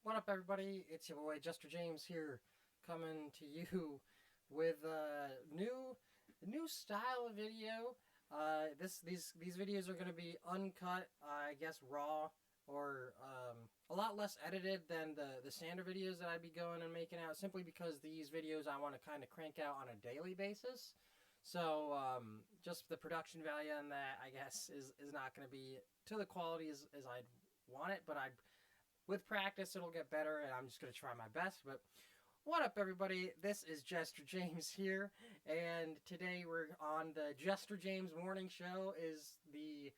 What up, everybody? It's your boy Jester James here, coming to you with a new style of video. These videos are going to be uncut, I guess raw, or a lot less edited than the standard videos that I'd be going and making out. Simply because these videos I want to kind of crank out on a daily basis. So just the production value on that, I guess, is not going to be to the quality as I'd want it, but with practice, it'll get better, and I'm just going to try my best. But what up, everybody? This is Jester James here, and today we're on the Jester James Morning Show is the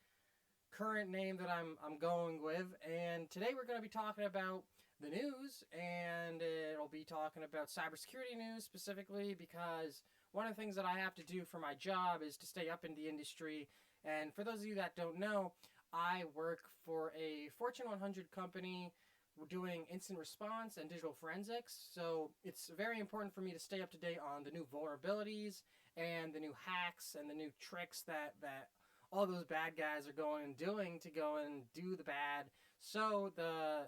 current name that I'm going with. And today we're going to be talking about the news, and it'll be talking about cybersecurity news specifically because one of the things that I have to do for my job is to stay up in the industry. And for those of you that don't know, I work for a Fortune 100 company doing instant response and digital forensics. So it's very important for me to stay up to date on the new vulnerabilities and the new hacks and the new tricks that all those bad guys are going and doing to go and do the bad. So the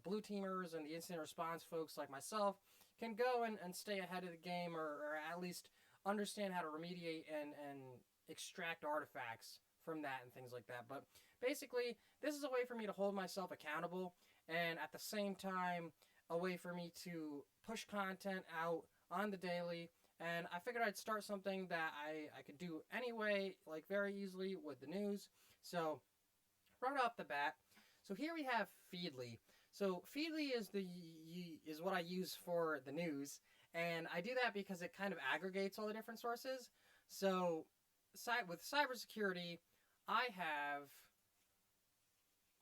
blue teamers and the incident response folks like myself can go and stay ahead of the game, or at least understand how to remediate and extract artifacts from that and things like that. But basically, this is a way for me to hold myself accountable, and at the same time, a way for me to push content out on the daily. And I figured I'd start something that I could do anyway, like very easily with the news. So right off the bat, so here we have Feedly. So Feedly is what I use for the news, and I do that because it kind of aggregates all the different sources. So with cybersecurity, I have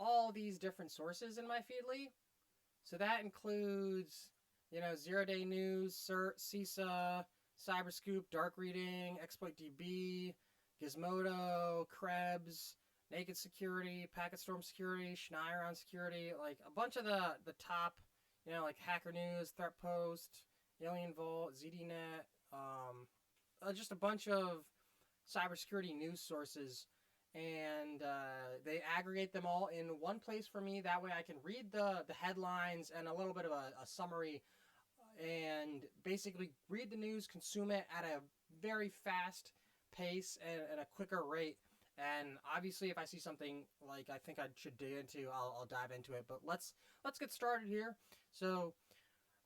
all these different sources in my Feedly. So that includes, Zero Day News, CERT, CISA, Cyberscoop, Dark Reading, ExploitDB, Gizmodo, Krebs, Naked Security, Packetstorm Security, Schneider on Security, like a bunch of the top, like Hacker News, Threat Post, Alien Vault, ZDNet, just a bunch of cybersecurity news sources, and they aggregate them all in one place for me. That way I can read the headlines and a little bit of a summary, and basically read the news, consume it at a very fast pace and a quicker rate. And obviously, if I see something like I think I should dig into, I'll dive into it. But let's get started here. So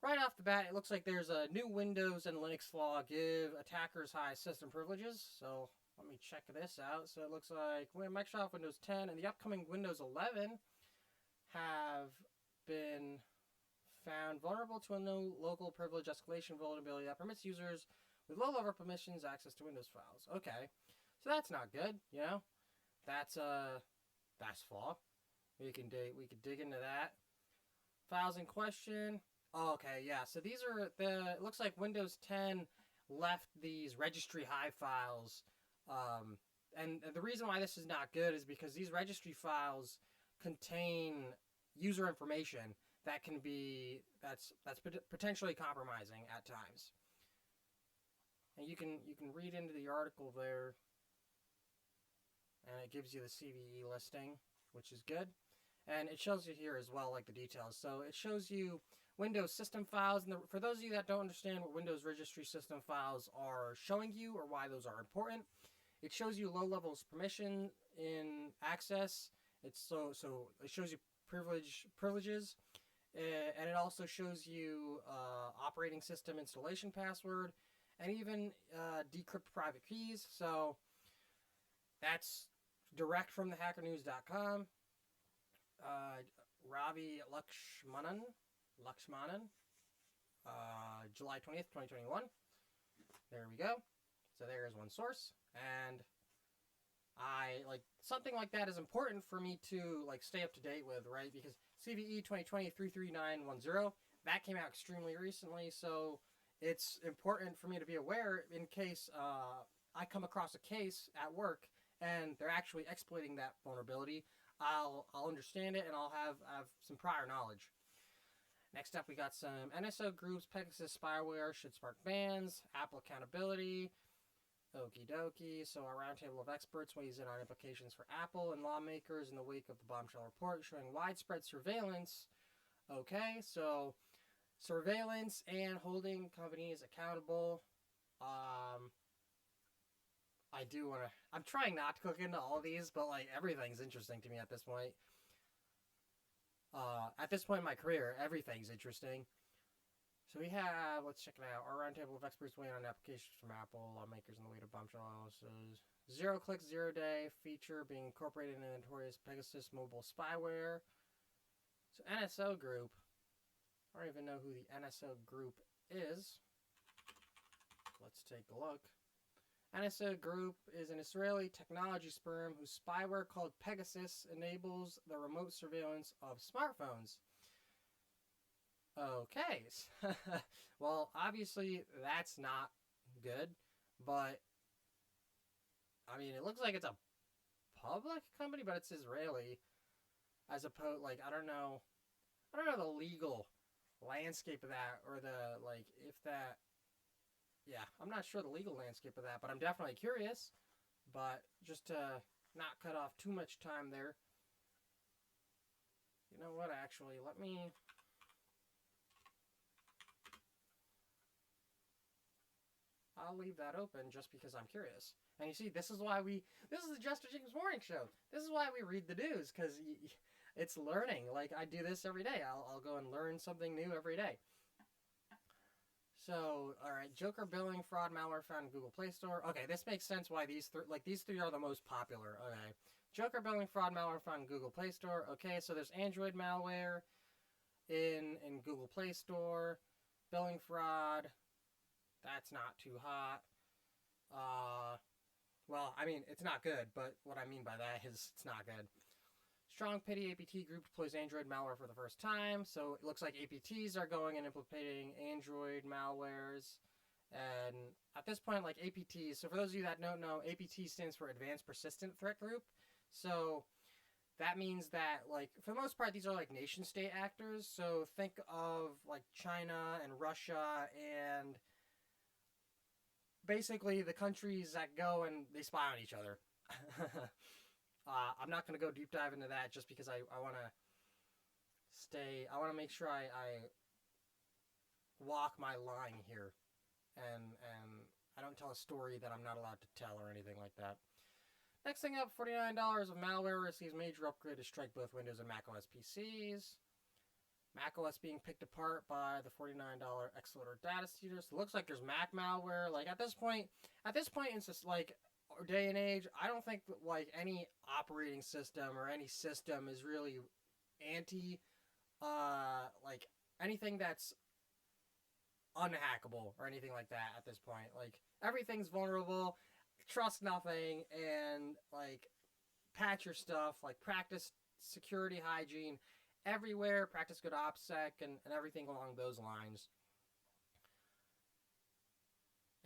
right off the bat, it looks like there's a new Windows and Linux flaw, give attackers high system privileges. So let me check this out. So it looks like Microsoft Windows 10 and the upcoming Windows 11 have been found vulnerable to a new local privilege escalation vulnerability that permits users with low-level permissions access to Windows files. Okay, so that's not good. That's flaw. We could dig into that. Files in question. Oh, okay, yeah. So these are it looks like Windows 10 left these registry high files. And the reason why this is not good is because these registry files contain user information that can be that's potentially compromising at times. And you can read into the article there, and it gives you the CVE listing, which is good. And it shows you here as well, like the details. So it shows you Windows system files. And for those of you that don't understand what Windows registry system files are showing you or why those are important, it shows you low levels permission in access. So it shows you privileges, and it also shows you operating system installation password, and even decrypt private keys. So that's direct from the hackernews.com. Ravi Lakshmanan, July 20th, 2021. There we go. So there's one source, and I something like that is important for me to stay up to date with, right? Because CVE 2020-33910, that came out extremely recently, so it's important for me to be aware in case I come across a case at work and they're actually exploiting that vulnerability. I'll understand it, and I'll have some prior knowledge. Next up, we got some NSO groups. Pegasus spyware should spark bans. Apple accountability. Okie dokie. So a roundtable of experts weighs in on implications for Apple and lawmakers in the wake of the bombshell report showing widespread surveillance Okay, so surveillance and holding companies accountable. I do want to. I'm trying not to click into all these, but like everything's interesting to me at this point. At this point in my career, everything's interesting. So we have, let's check it out. Our roundtable of experts weighing on applications from Apple, lawmakers, and the weight of bombshell analysis. Zero click, 0 day feature being incorporated in the notorious Pegasus mobile spyware. So NSO Group. I don't even know who the NSO Group is. Let's take a look. NSO Group is an Israeli technology firm whose spyware called Pegasus enables the remote surveillance of smartphones. Okay. Well, obviously that's not good, but I mean, it looks like it's a public company, but it's Israeli as opposed, like, I don't know the legal landscape of that, or the, like, if that, yeah, I'm not sure the legal landscape of that, but I'm definitely curious. But just to not cut off too much time there, you know what, actually, I'll leave that open just because I'm curious. And you see, this is the Jester James Morning Show. This is why we read the news, because it's learning. Like, I do this every day. I'll go and learn something new every day. So, alright, Joker billing fraud malware found in Google Play Store. Okay, this makes sense why these three are the most popular. Okay. Joker billing fraud malware found in Google Play Store. Okay, so there's Android malware in Google Play Store. Billing fraud. That's not too hot. Well, I mean, it's not good, but what I mean by that is it's not good. Strong Pity APT group deploys Android malware for the first time. So it looks like APTs are going and implementing Android malwares. And at this point, like APTs, so for those of you that don't know, APT stands for Advanced Persistent Threat Group. So that means that, like, for the most part, these are like nation state actors. So think of like China and Russia and basically the countries that go and they spy on each other. I'm not going to go deep dive into that just because I want to make sure I walk my line here and I don't tell a story that I'm not allowed to tell or anything like that. Next thing up, $49 of malware receives major upgrade to strike both Windows and macOS PCs. macOS being picked apart by the $49 Xloader data stealer. So it looks like there's Mac malware. Like at this point, it's just like day and age, I don't think that like any operating system or any system is really anti like anything that's unhackable or anything like that at this point. Like everything's vulnerable, trust nothing, and like patch your stuff, like practice security hygiene everywhere, practice good OPSEC and everything along those lines.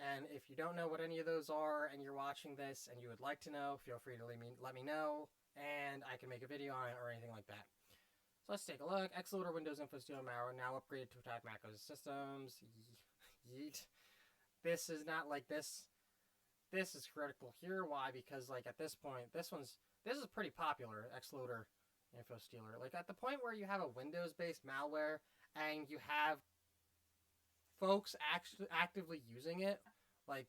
And if you don't know what any of those are and you're watching this and you would like to know, feel free to let me know and I can make a video on it or anything like that. So let's take a look. Xloader Windows Info Stealer malware now upgraded to attack macOS systems. Yeet. This is not like this. This is critical here. Why? Because like at this point, this is pretty popular, Xloader Info Stealer. Like at the point where you have a Windows-based malware and you have folks actively using it, like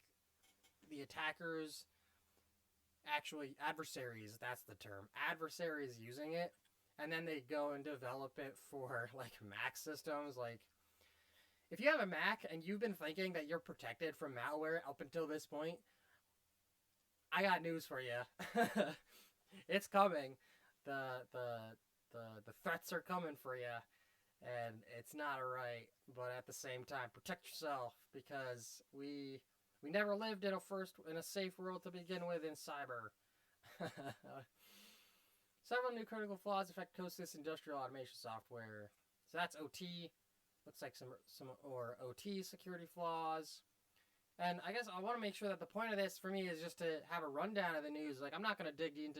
the attackers, actually adversaries, that's the term, adversaries using it, and then they go and develop it for like Mac systems. Like if you have a Mac and you've been thinking that you're protected from malware up until this point, I got news for you. It's coming. The threats are coming for you. And it's not right, but at the same time, protect yourself, because we never lived in a safe world to begin with in cyber. Several new critical flaws affect Cosys industrial automation software. So that's OT. Looks like some OT security flaws. And I guess I want to make sure that the point of this for me is just to have a rundown of the news. Like I'm not going to dig deep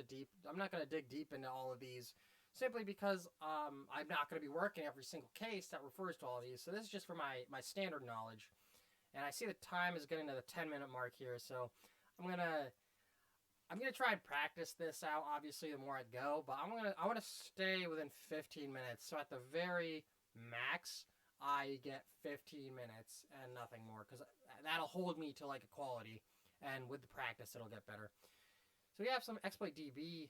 into all of these, simply because I'm not going to be working every single case that refers to all of these. So this is just for my standard knowledge. And I see the time is getting to the 10-minute mark here, so I'm gonna try and practice this out. Obviously, the more I go, but I want to stay within 15 minutes. So at the very max, I get 15 minutes and nothing more, because that'll hold me to like equality, and with the practice, it'll get better. So we have some exploit DB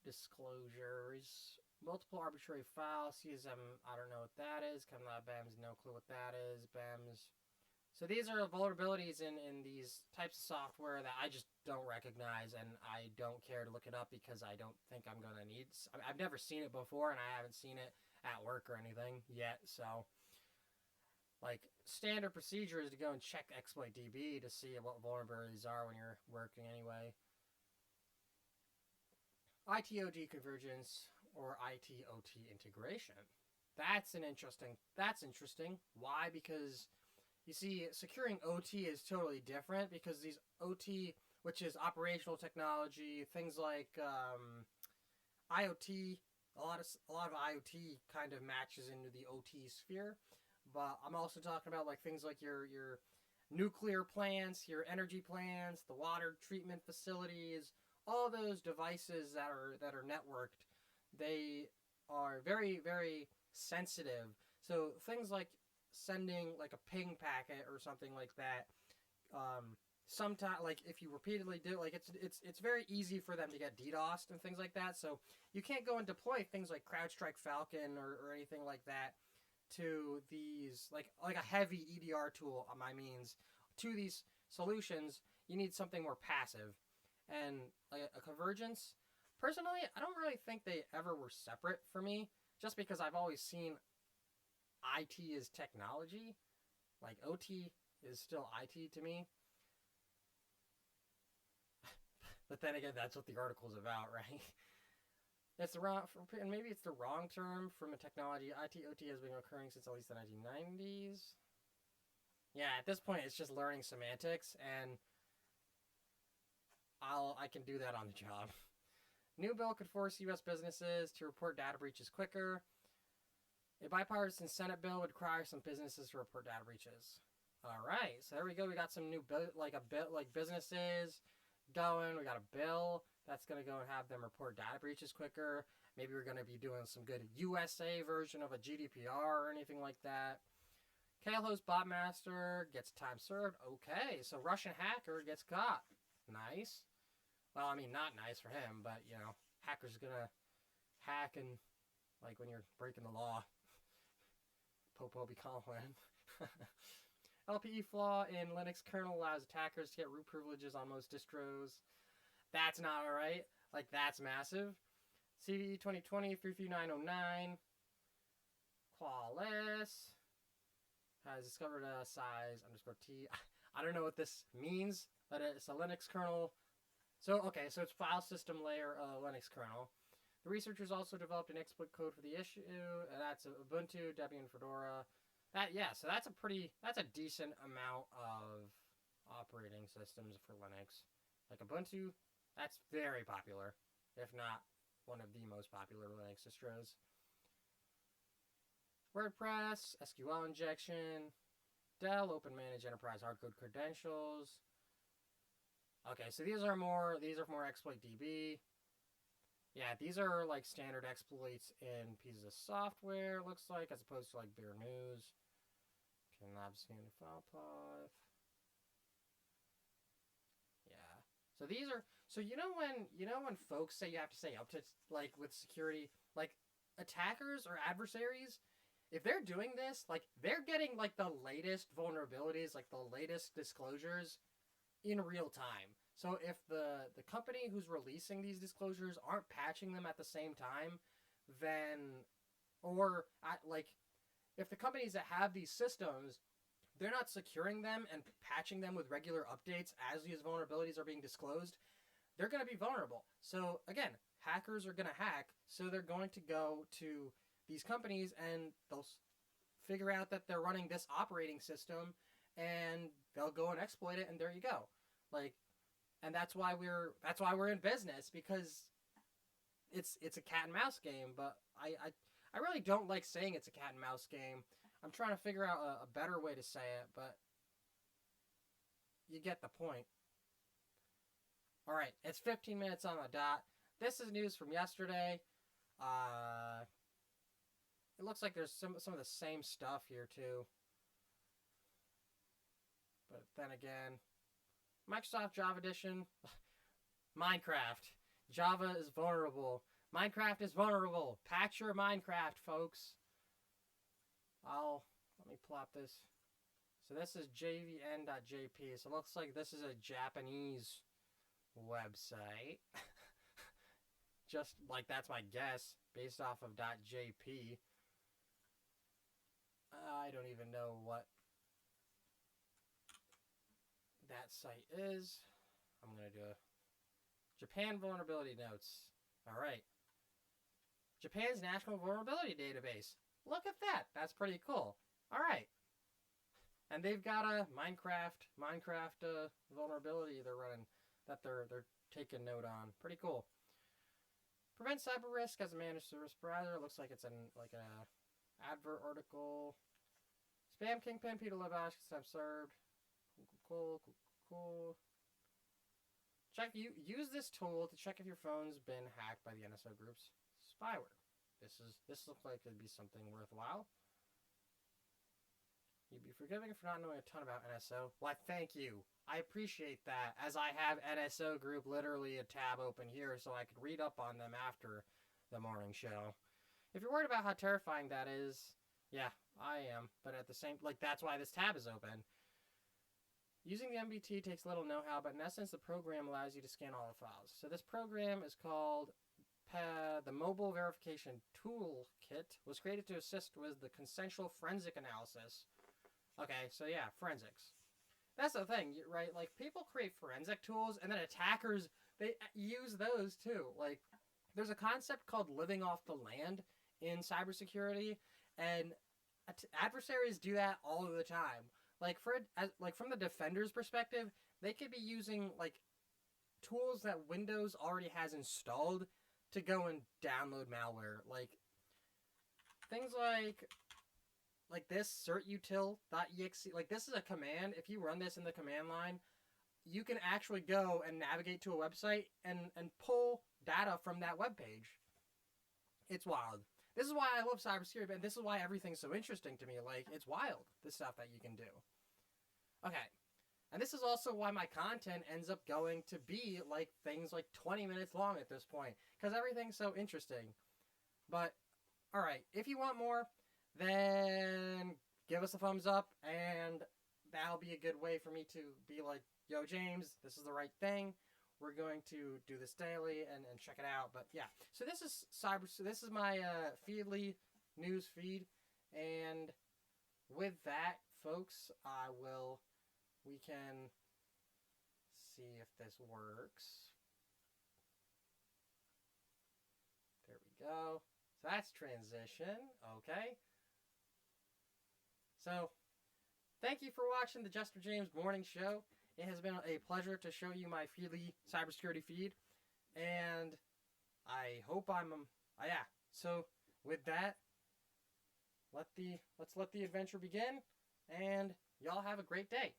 disclosures. Multiple arbitrary files. CSM, I don't know what that is. BEMS, no clue what that is. BEMS. So these are vulnerabilities in these types of software that I just don't recognize, and I don't care to look it up because I don't think I'm going to need... I've never seen it before, and I haven't seen it at work or anything yet, so... Like, standard procedure is to go and check exploit DB to see what vulnerabilities are when you're working anyway. ITOT convergence or ITOT integration. That's interesting. Why? Because you see, securing OT is totally different, because these OT, which is operational technology, things like IoT, a lot of IoT kind of matches into the OT sphere. But I'm also talking about like things like your nuclear plants, your energy plants, the water treatment facilities, all those devices that are networked. They are very, very sensitive. So things like sending like a ping packet or something like that, sometimes, like if you repeatedly do, like it's very easy for them to get DDoSed and things like that. So you can't go and deploy things like CrowdStrike Falcon or anything like that to these, like a heavy EDR tool, to these solutions. You need something more passive. And like a convergence, personally, I don't really think they ever were separate for me, just because I've always seen IT as technology. Like OT is still IT to me. But then again, that's what the article's about, right? It's the wrong, and maybe it's the wrong term from a technology. IT/OT has been occurring since at least the 1990s. Yeah, at this point, it's just learning semantics, and I can do that on the job. New bill could force U.S. businesses to report data breaches quicker. A bipartisan Senate bill would require some businesses to report data breaches. All right, so there we go. We got some new businesses going. We got a bill that's going to go and have them report data breaches quicker. Maybe we're going to be doing some good USA version of a GDPR or anything like that. Kaleho's Botmaster gets time served. Okay, so Russian hacker gets caught. Nice. Well, I mean, not nice for him, but, you know, hacker's going to hack and, like, when you're breaking the law. Popo be calling. LPE flaw in Linux kernel allows attackers to get root privileges on most distros. That's not alright. Like, that's massive. CVE 2020-33909. Qualys has discovered a size _t. I don't know what this means, but it's a Linux kernel. So, okay, so it's file system layer Linux kernel. The researchers also developed an exploit code for the issue. That's Ubuntu, Debian, Fedora. So that's a decent amount of operating systems for Linux. Like Ubuntu, that's very popular, if not one of the most popular Linux distros. WordPress, SQL injection, Dell Open Managed Enterprise Hardcode Credentials. Okay, so these are more exploit DB. Yeah, these are like standard exploits in pieces of software, looks like, as opposed to like bare news. Labs in the file path. Yeah. So these are, so you know when folks say you have to stay up to, like, with security, like attackers or adversaries, if they're doing this, like, they're getting like the latest vulnerabilities, like the latest disclosures in real time. So if the company who's releasing these disclosures aren't patching them at the same time, then, if the companies that have these systems, they're not securing them and patching them with regular updates as these vulnerabilities are being disclosed, they're going to be vulnerable. So again, hackers are going to hack, so they're going to go to these companies and they'll figure out that they're running this operating system, and they'll go and exploit it, and there you go. Like, and that's why we're in business, because it's a cat and mouse game. But I really don't like saying it's a cat and mouse game. I'm trying to figure out a better way to say it, but you get the point. All right, it's 15 minutes on the dot. This is news from yesterday. It looks like there's some of the same stuff here too. But then again, Microsoft Java Edition, Minecraft. Java is vulnerable. Minecraft is vulnerable. Patch your Minecraft, folks. Let me plot this. So this is jvn.jp. So it looks like this is a Japanese website. Just like that's my guess based off of .jp. I don't even know what that site is. I'm going to do a Japan vulnerability notes. All right. Japan's National Vulnerability Database. Look at that. That's pretty cool. All right. And they've got a Minecraft vulnerability they're running that they're taking note on. Pretty cool. Prevent cyber risk as a managed service provider. Looks like it's an advert article. Spam kingpin Peter Levash served. Cool. Use this tool to check if your phone's been hacked by the NSO group's spyware. This looks like it'd be something worthwhile. You'd be forgiving for not knowing a ton about NSO. Why, thank you. I appreciate that, as I have NSO group literally a tab open here so I could read up on them after the morning show. If you're worried about how terrifying that is, yeah, I am. But at the same, that's why this tab is open. Using the MBT takes little know-how, but in essence, the program allows you to scan all the files. So this program is called the Mobile Verification Toolkit. Was created to assist with the consensual forensic analysis. Okay, so yeah, forensics. That's the thing, right? Like, people create forensic tools, and then attackers, they use those too. Like, there's a concept called living off the land in cybersecurity, and adversaries do that all of the time. Like, from the defender's perspective, they could be using, tools that Windows already has installed to go and download malware. Like, things like this, certutil.exe, this is a command. If you run this in the command line, you can actually go and navigate to a website and pull data from that web page. It's wild. This is why I love cybersecurity, and this is why everything's so interesting to me. It's wild, the stuff that you can do. Okay. And this is also why my content ends up going to be, things 20 minutes long at this point, because everything's so interesting. But, alright, if you want more, then give us a thumbs up, and that'll be a good way for me to be like, yo, James, this is the right thing. We're going to do this daily and check it out. But yeah, so this is my Feedly news feed, and with that, folks, we can see if this works. There we go. So that's transition. Okay. So, thank you for watching the Jester James Morning Show. It has been a pleasure to show you my Feedly cybersecurity feed, and I hope yeah. So with that, let's let the adventure begin, and y'all have a great day.